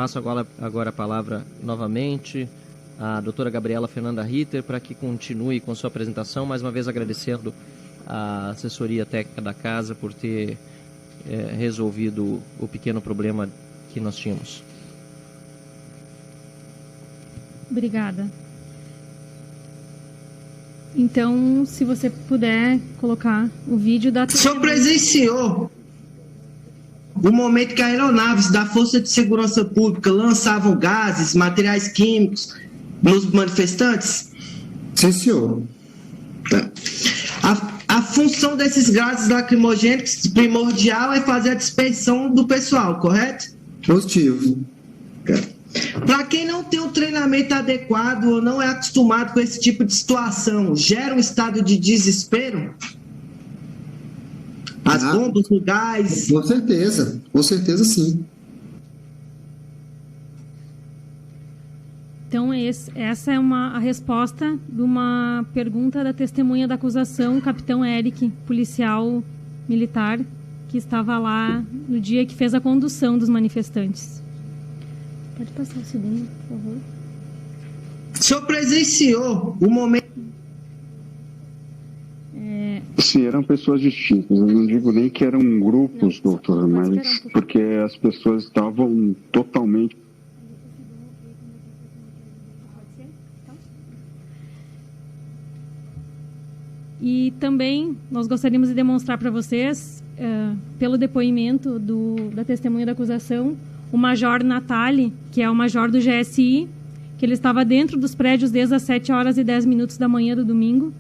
Passo agora a palavra novamente à doutora Gabriela Fernanda Ritter para que continue com sua apresentação, mais uma vez agradecendo a assessoria técnica da casa por ter resolvido o pequeno problema que nós tínhamos. Obrigada. Então, se você puder colocar o vídeo da... O senhor presenciou o momento que aeronaves da Força de Segurança Pública lançavam gases, materiais químicos nos manifestantes? Sim, senhor. A função desses gases lacrimogênicos primordial é fazer a dispersão do pessoal, correto? Positivo. Para quem não tem um treinamento adequado ou não é acostumado com esse tipo de situação, gera um estado de desespero? As bombas, o gás... Com certeza sim. Então, essa é a resposta de uma pergunta da testemunha da acusação, o capitão Eric, policial militar, que estava lá no dia que fez a condução dos manifestantes. Pode passar o segundo, por favor. O senhor presenciou o momento... Sim, eram pessoas distintas. Eu não digo nem que eram grupos, doutor, mas porque as pessoas estavam totalmente... E também nós gostaríamos de demonstrar para vocês, pelo depoimento da testemunha da acusação, o Major Natali, que é o Major do GSI, que ele estava dentro dos prédios desde as 7h10 da manhã do domingo.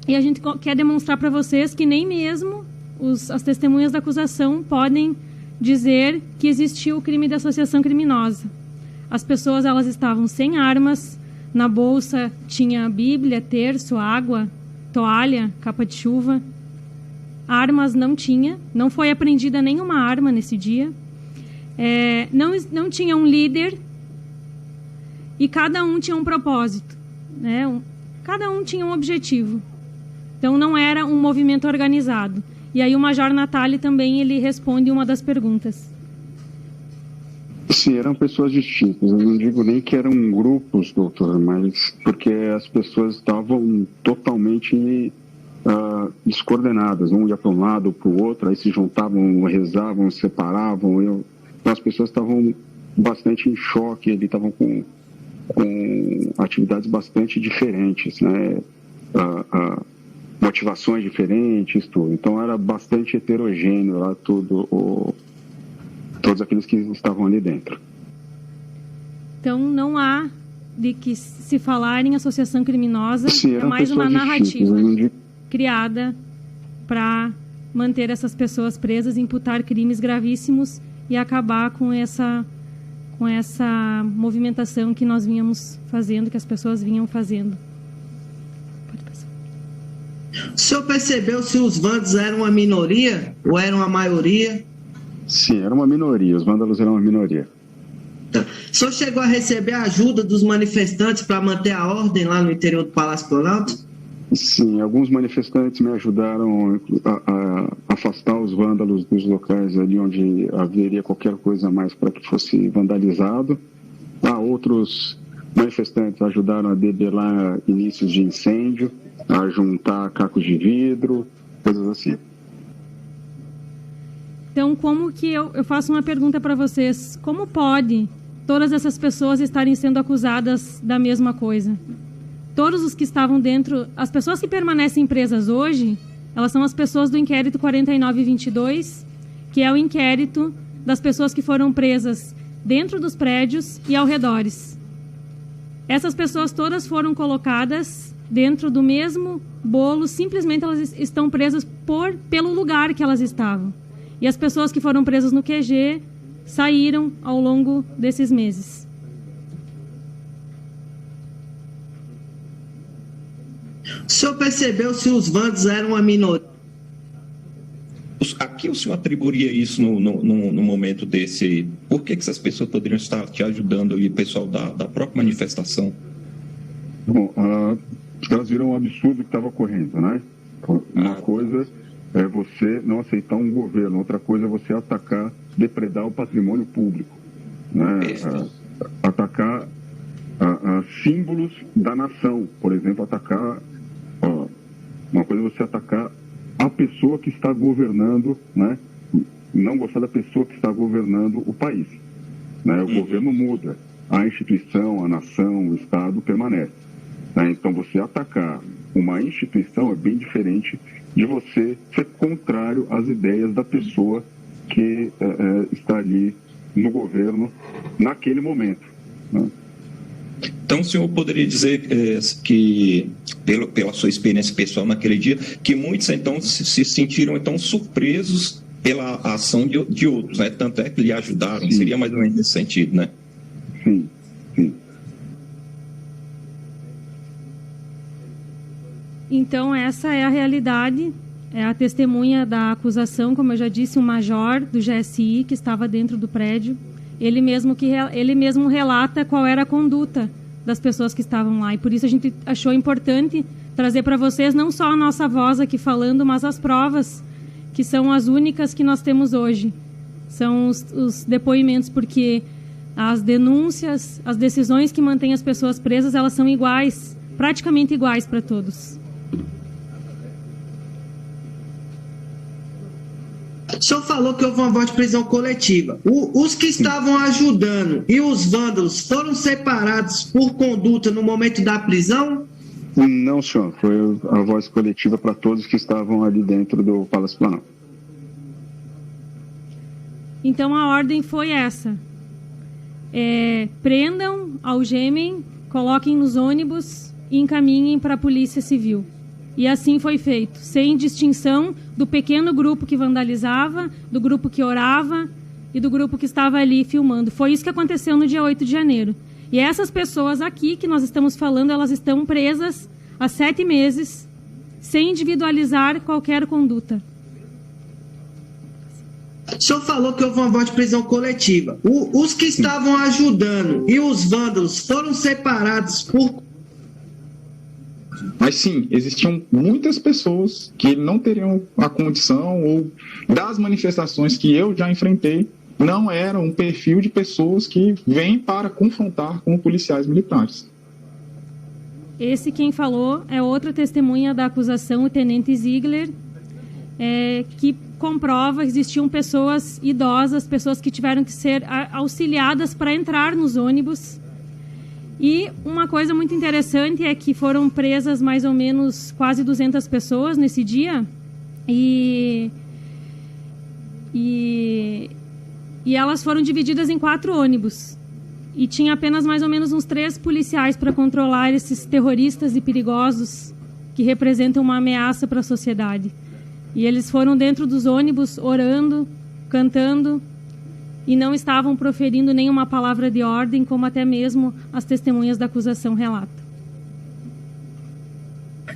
E a gente quer demonstrar para vocês que nem mesmo as testemunhas da acusação podem dizer que existiu o crime de associação criminosa. As pessoas elas estavam sem armas, na bolsa tinha Bíblia, terço, água, toalha, capa de chuva. Armas não tinha, não foi apreendida nenhuma arma nesse dia. Não tinha um líder e cada um tinha um propósito, né? Cada um tinha um objetivo. Então não era um movimento organizado. E aí o Major Natali também ele responde uma das perguntas. Sim, eram pessoas distintas. Eu não digo nem que eram grupos, doutor, mas porque as pessoas estavam totalmente descoordenadas. Um ia para um lado ou para o outro, aí se juntavam, rezavam, se separavam. Então, as pessoas estavam bastante em choque, eles estavam com atividades bastante diferentes, né? Motivações diferentes, tudo. Então era bastante heterogêneo lá todos aqueles que estavam ali dentro. Então não há de que se falar em associação criminosa. Sim, é mais uma narrativa distintas, criada para manter essas pessoas presas, imputar crimes gravíssimos e acabar com essa movimentação que nós vínhamos fazendo, que as pessoas vinham fazendo. O senhor percebeu se os vândalos eram uma minoria ou eram a maioria? Sim, era uma minoria. Os vândalos eram uma minoria. O senhor chegou a receber a ajuda dos manifestantes para manter a ordem lá no interior do Palácio Planalto? Sim, alguns manifestantes me ajudaram a afastar os vândalos dos locais ali onde haveria qualquer coisa a mais para que fosse vandalizado. Outros manifestantes ajudaram a debelar inícios de incêndio, a juntar cacos de vidro, coisas assim. Então, como que eu faço uma pergunta para vocês? Como pode todas essas pessoas estarem sendo acusadas da mesma coisa? Todos os que estavam dentro, as pessoas que permanecem presas hoje, elas são as pessoas do inquérito 4922, que é o inquérito das pessoas que foram presas dentro dos prédios e ao redores. Essas pessoas todas foram colocadas dentro do mesmo bolo, simplesmente elas estão presas pelo lugar que elas estavam. E as pessoas que foram presas no QG saíram ao longo desses meses. O senhor percebeu se os vândalos eram uma minoria? Aqui o senhor atribuiria isso no momento desse? Por que essas pessoas poderiam estar te ajudando e o pessoal da própria manifestação? Bom, elas viram um absurdo que estava ocorrendo, né? Uma coisa é você não aceitar um governo, outra coisa é você atacar, depredar o patrimônio público, né? Atacar símbolos da nação, por exemplo, uma coisa é você atacar a pessoa que está governando, né? Não gostar da pessoa que está governando o país, né? O governo muda, a instituição, a nação, o Estado permanece, né? Então você atacar uma instituição é bem diferente de você ser contrário às ideias da pessoa que está ali no governo naquele momento, né? Então, o senhor poderia dizer que, pela sua experiência pessoal naquele dia, que muitos, então, se sentiram, então, surpresos pela ação de outros, né? Tanto é que lhe ajudaram, sim. Seria mais ou menos nesse sentido, né? Sim, sim. Então, essa é a realidade, é a testemunha da acusação, como eu já disse, um major do GSI que estava dentro do prédio. Ele mesmo relata qual era a conduta das pessoas que estavam lá. E por isso a gente achou importante trazer para vocês não só a nossa voz aqui falando, mas as provas, que são as únicas que nós temos hoje. São os depoimentos, porque as denúncias, as decisões que mantêm as pessoas presas, elas são iguais, praticamente iguais para todos. O senhor falou que houve uma voz de prisão coletiva. Os que estavam ajudando e os vândalos foram separados por conduta no momento da prisão? Não, senhor. Foi a voz coletiva para todos que estavam ali dentro do Palácio Planalto. Então a ordem foi essa. Prendam, algemem, coloquem nos ônibus e encaminhem para a Polícia Civil. E assim foi feito, sem distinção do pequeno grupo que vandalizava, do grupo que orava e do grupo que estava ali filmando. Foi isso que aconteceu no dia 8 de janeiro. E essas pessoas aqui que nós estamos falando, elas estão presas há 7 meses, sem individualizar qualquer conduta. O senhor falou que houve uma voz de prisão coletiva. Os que estavam ajudando e os vândalos foram separados por... Mas sim, existiam muitas pessoas que não teriam a condição, ou das manifestações que eu já enfrentei, não eram um perfil de pessoas que vêm para confrontar com policiais militares. Esse quem falou é outra testemunha da acusação, o tenente Ziegler, que comprova que existiam pessoas idosas, pessoas que tiveram que ser auxiliadas para entrar nos ônibus. E uma coisa muito interessante é que foram presas mais ou menos quase 200 pessoas nesse dia e elas foram divididas em 4 ônibus. E tinha apenas mais ou menos uns 3 policiais para controlar esses terroristas e perigosos que representam uma ameaça para a sociedade. E eles foram dentro dos ônibus orando, cantando, e não estavam proferindo nenhuma palavra de ordem, como até mesmo as testemunhas da acusação relatam.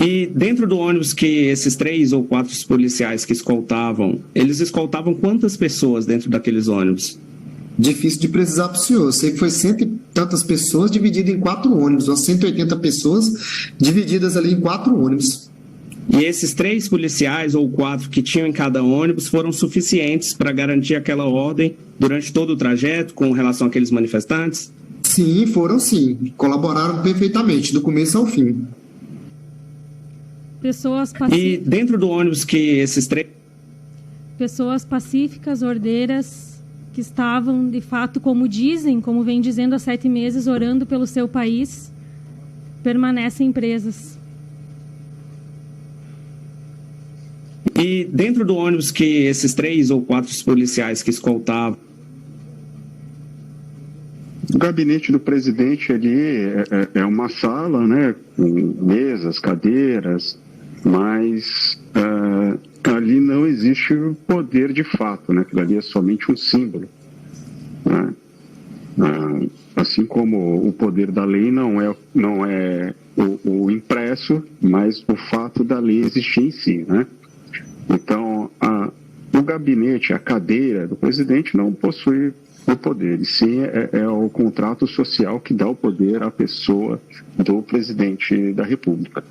E dentro do ônibus que esses 3 ou 4 policiais que escoltavam, eles escoltavam quantas pessoas dentro daqueles ônibus? Difícil de precisar para o senhor. Eu sei que foi 100 e tantas pessoas divididas em 4 ônibus, umas 180 pessoas divididas ali em 4 ônibus. E esses 3 policiais ou 4 que tinham em cada ônibus foram suficientes para garantir aquela ordem durante todo o trajeto com relação àqueles manifestantes? Sim, foram sim. Colaboraram perfeitamente, do começo ao fim. Pessoas pacíficas. E dentro do ônibus que esses 3... Pessoas pacíficas, ordeiras, que estavam, de fato, como dizem, como vem dizendo há 7 meses, orando pelo seu país, permanecem presas. E dentro do ônibus que esses 3 ou 4 policiais que escoltavam... O gabinete do presidente ali é uma sala, né, com mesas, cadeiras, mas ali não existe poder de fato, né? Aquilo ali é somente um símbolo, né? Assim como o poder da lei não é o impresso, mas o fato da lei existir em si, né? Então, o gabinete, a cadeira do presidente não possui o poder, e sim é o contrato social que dá o poder à pessoa do presidente da República.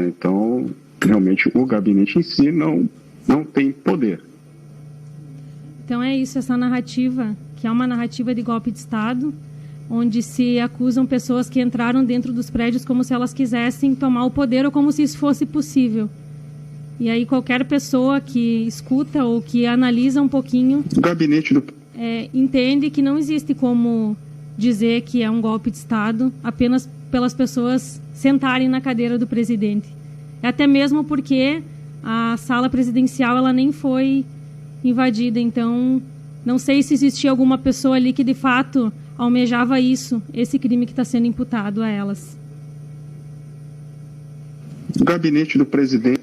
Então, realmente, o gabinete em si não não têm poder. Então é isso, essa narrativa, que é uma narrativa de golpe de Estado, onde se acusam pessoas que entraram dentro dos prédios como se elas quisessem tomar o poder ou como se isso fosse possível. E aí qualquer pessoa que escuta ou que analisa um pouquinho O gabinete do... entende que não existe como dizer que é um golpe de Estado apenas pelas pessoas sentarem na cadeira do presidente. Até mesmo porque a sala presidencial ela nem foi invadida, então não sei se existia alguma pessoa ali que de fato almejava isso, esse crime que está sendo imputado a elas. O gabinete do presidente.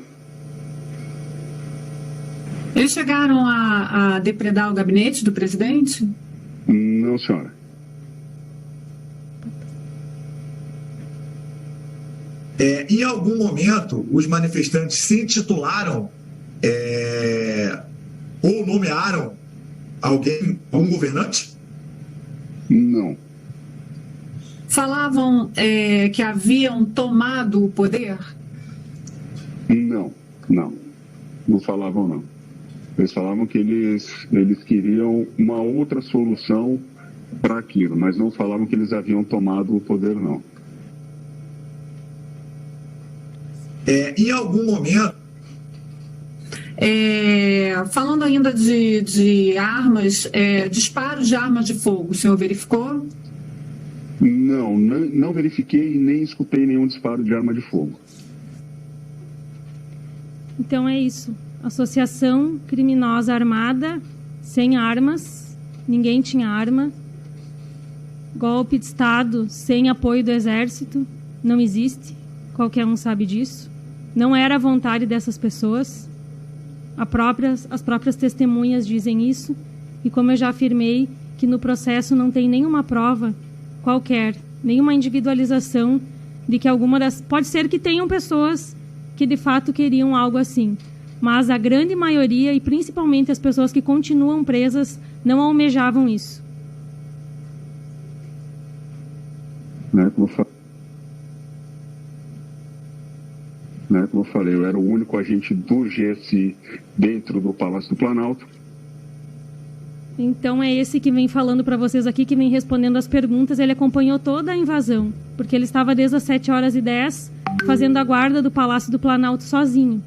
Eles chegaram a depredar o gabinete do presidente? Não, senhora. Em algum momento, os manifestantes se intitularam ou nomearam algum governante? Não. Falavam que haviam tomado o poder? Não. Não falavam, não. Eles falavam que eles queriam uma outra solução para aquilo, mas não falavam que eles haviam tomado o poder, não. Em algum momento... Falando ainda de armas, disparos de armas de fogo, o senhor verificou? Não verifiquei e nem escutei nenhum disparo de arma de fogo. Então é isso. Associação criminosa armada, sem armas, ninguém tinha arma. Golpe de Estado sem apoio do Exército, não existe. Qualquer um sabe disso. Não era a vontade dessas pessoas. As próprias testemunhas dizem isso. E como eu já afirmei, que no processo não tem nenhuma prova qualquer, nenhuma individualização de que alguma das... Pode ser que tenham pessoas que de fato queriam algo assim, mas a grande maioria, e principalmente as pessoas que continuam presas, não almejavam isso. Como eu falei, eu era o único agente do GSI dentro do Palácio do Planalto. Então é esse que vem falando para vocês aqui, que vem respondendo as perguntas. Ele acompanhou toda a invasão, porque ele estava desde as 7h10 fazendo a guarda do Palácio do Planalto sozinho,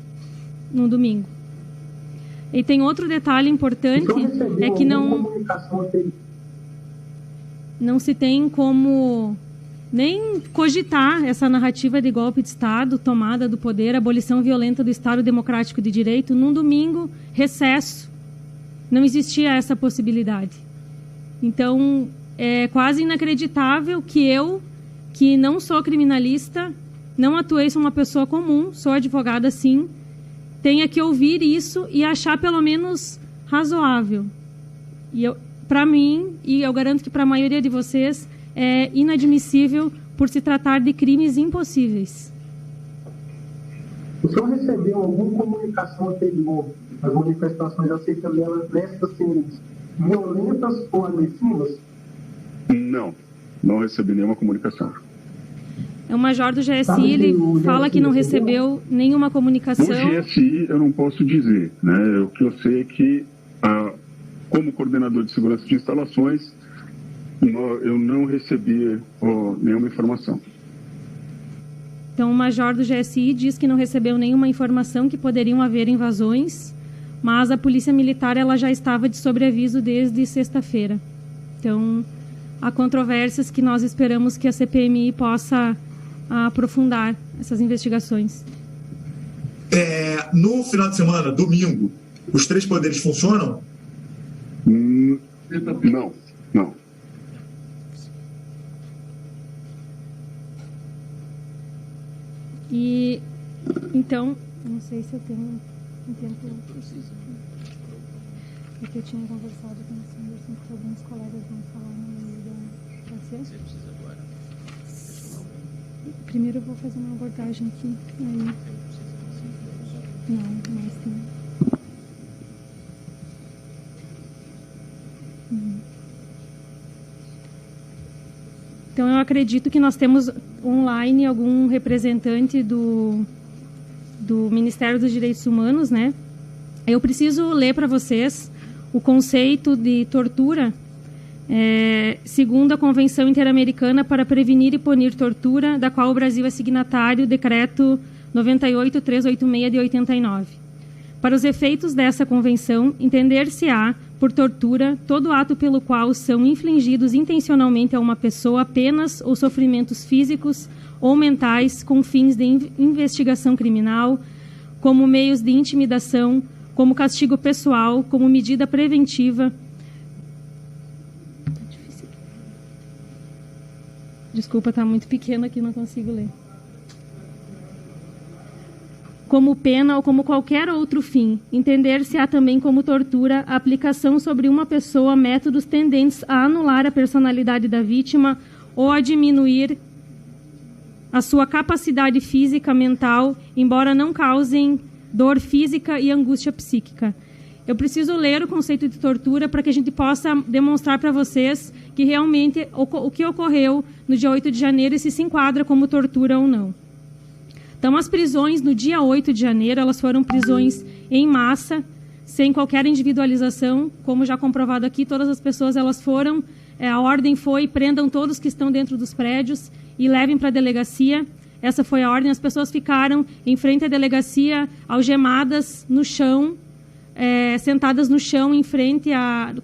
no domingo. E tem outro detalhe importante, é que não se tem como nem cogitar essa narrativa de golpe de Estado, tomada do poder, abolição violenta do Estado Democrático de Direito, num domingo, recesso. Não existia essa possibilidade. Então, é quase inacreditável que eu, que não sou criminalista, não atuei, sou uma pessoa comum, sou advogada sim, tenha que ouvir isso e achar pelo menos razoável. E para mim, e eu garanto que para a maioria de vocês, é inadmissível por se tratar de crimes impossíveis. O senhor recebeu alguma comunicação anterior às manifestações aceitando elas dessas serem violentas ou agressivas? Não recebi nenhuma comunicação. O major do GSI, ele fala que não recebeu nenhuma comunicação. No GSI eu não posso dizer, né? O que eu sei é que, como coordenador de segurança de instalações, eu não recebi nenhuma informação. Então, o major do GSI diz que não recebeu nenhuma informação que poderiam haver invasões, mas a Polícia Militar ela já estava de sobreaviso desde sexta-feira. Então, há controvérsias que nós esperamos que a CPMI possa aprofundar essas investigações. No final de semana, domingo, os três poderes funcionam? Não. E, então, não sei se eu tenho um tempo... Porque eu tinha conversado com o Sanderson, que alguns colegas vão falar no meio da... Pode ser? Você precisa agora. Primeiro eu vou fazer uma abordagem aqui. Aí... Não, mas tem... Então, eu acredito que nós temos online algum representante do Ministério dos Direitos Humanos, né? Eu preciso ler para vocês o conceito de tortura, segundo a Convenção Interamericana para Prevenir e Punir Tortura, da qual o Brasil é signatário, Decreto 98.386 de 89. Para os efeitos dessa convenção, entender-se-á por tortura todo ato pelo qual são infligidos intencionalmente a uma pessoa penas ou sofrimentos físicos ou mentais com fins de investigação criminal, como meios de intimidação, como castigo pessoal, como medida preventiva. Desculpa, está muito pequeno aqui, não consigo ler. Como pena ou como qualquer outro fim. Entender-se-á também como tortura a aplicação sobre uma pessoa métodos tendentes a anular a personalidade da vítima ou a diminuir a sua capacidade física, mental, embora não causem dor física e angústia psíquica. Eu preciso ler o conceito de tortura para que a gente possa demonstrar para vocês que realmente o que ocorreu no dia 8 de janeiro, se enquadra como tortura ou não. Então, as prisões no dia 8 de janeiro, elas foram prisões em massa, sem qualquer individualização, como já comprovado aqui, todas as pessoas elas foram, a ordem foi, prendam todos que estão dentro dos prédios e levem para a delegacia. Essa foi a ordem, as pessoas ficaram em frente à delegacia, algemadas no chão, sentadas no chão, em frente a...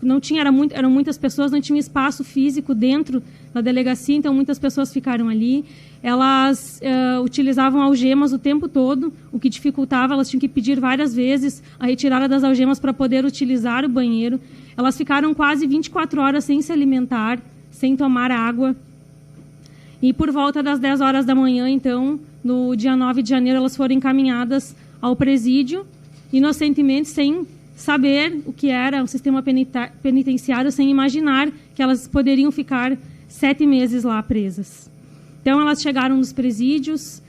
eram muitas pessoas, não tinha um espaço físico dentro da delegacia, então muitas pessoas ficaram ali. Elas utilizavam algemas o tempo todo, o que dificultava, elas tinham que pedir várias vezes a retirada das algemas para poder utilizar o banheiro. Elas ficaram quase 24 horas sem se alimentar, sem tomar água. E por volta das 10 horas da manhã, então, no dia 9 de janeiro, elas foram encaminhadas ao presídio, inocentemente, sem saber o que era o sistema penitenciário, sem imaginar que elas poderiam ficar 7 meses lá presas. Então, elas chegaram nos presídios,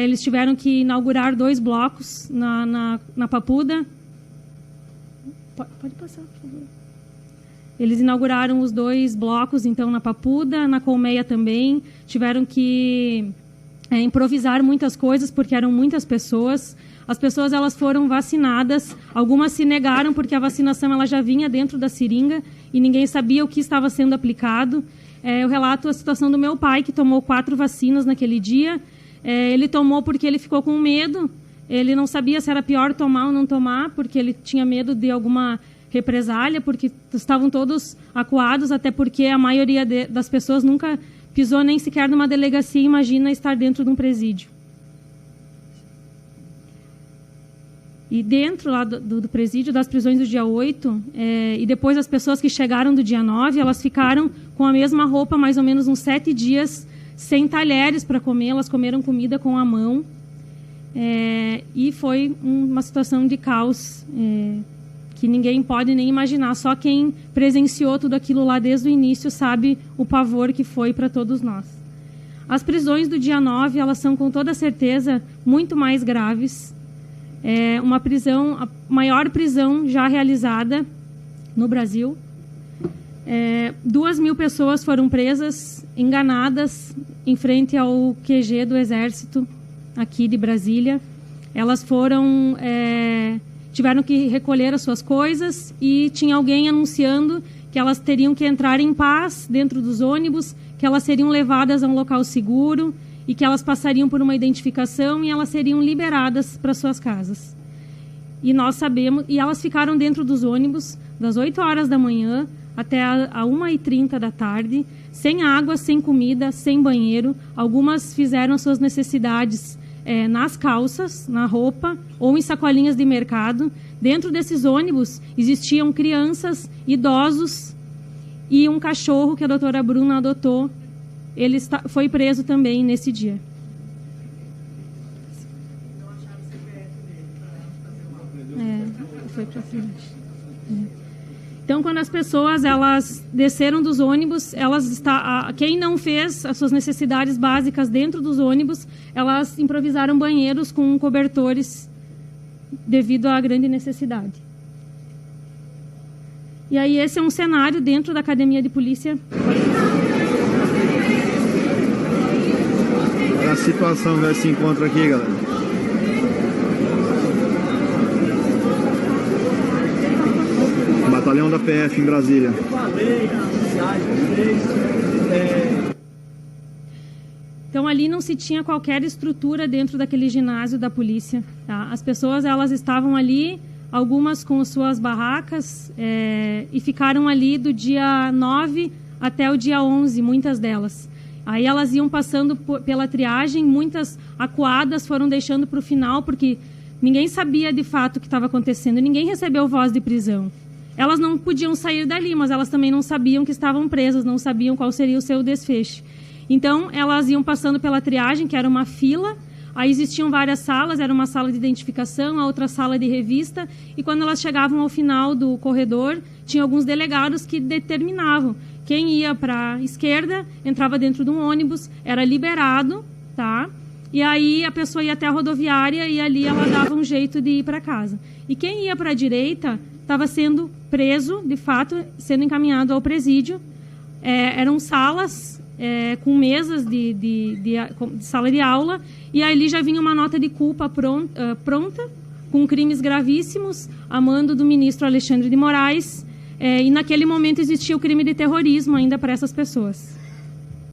eles tiveram que inaugurar 2 blocos na Papuda. Pode passar, por favor. Eles inauguraram os 2 blocos, então, na Papuda, na Colmeia também. Tiveram que improvisar muitas coisas, porque eram muitas pessoas. As pessoas elas foram vacinadas, algumas se negaram, porque a vacinação ela já vinha dentro da seringa e ninguém sabia o que estava sendo aplicado. Eu relato a situação do meu pai, que tomou 4 vacinas naquele dia. Ele tomou porque ele ficou com medo. Ele não sabia se era pior tomar ou não tomar, porque ele tinha medo de alguma represália, porque estavam todos acuados, até porque a maioria das pessoas nunca pisou nem sequer numa delegacia, imagina estar dentro de um presídio. E dentro lá do presídio, das prisões do dia 8, e depois as pessoas que chegaram do dia 9, elas ficaram com a mesma roupa mais ou menos uns 7 dias, sem talheres para comer, elas comeram comida com a mão. E foi uma situação de caos que ninguém pode nem imaginar. Só quem presenciou tudo aquilo lá desde o início sabe o pavor que foi para todos nós. As prisões do dia 9, elas são com toda certeza muito mais graves. Uma prisão, a maior prisão já realizada no Brasil. 2.000 pessoas foram presas, enganadas, em frente ao QG do Exército, aqui de Brasília. Elas foram... tiveram que recolher as suas coisas e tinha alguém anunciando que elas teriam que entrar em paz dentro dos ônibus, que elas seriam levadas a um local seguro e que elas passariam por uma identificação e elas seriam liberadas para suas casas. E nós sabemos... E elas ficaram dentro dos ônibus das 8 horas da manhã até a 1h30 da tarde, sem água, sem comida, sem banheiro. Algumas fizeram suas necessidades nas calças, na roupa ou em sacolinhas de mercado. Dentro desses ônibus existiam crianças, idosos e um cachorro que a doutora Bruna adotou. Ele foi preso também nesse dia. Foi para frente. Então, quando as pessoas elas desceram dos ônibus, quem não fez as suas necessidades básicas dentro dos ônibus, elas improvisaram banheiros com cobertores devido à grande necessidade. E aí esse é um cenário dentro da Academia de Polícia. Olha a situação que se encontra aqui, galera. batalhão da PF em Brasília. Então ali não se tinha qualquer estrutura dentro daquele ginásio da polícia. Tá? As pessoas elas estavam ali, algumas com suas barracas, e ficaram ali do dia 9 até o dia 11, muitas delas. Aí elas iam passando pela triagem, muitas acuadas foram deixando para o final, porque ninguém sabia de fato o que estava acontecendo, ninguém recebeu voz de prisão. Elas não podiam sair dali, mas elas também não sabiam que estavam presas, não sabiam qual seria o seu desfecho. Então, elas iam passando pela triagem, que era uma fila, aí existiam várias salas, era uma sala de identificação, a outra sala de revista, e quando elas chegavam ao final do corredor, tinha alguns delegados que determinavam. Quem ia para a esquerda, entrava dentro de um ônibus, era liberado, tá? E aí a pessoa ia até a rodoviária e ali ela dava um jeito de ir para casa. E quem ia para a direita estava sendo preso, de fato, sendo encaminhado ao presídio. Eram salas com mesas de sala de aula, e ali já vinha uma nota de culpa pronta, com crimes gravíssimos, a mando do ministro Alexandre de Moraes, e naquele momento existia o crime de terrorismo ainda para essas pessoas.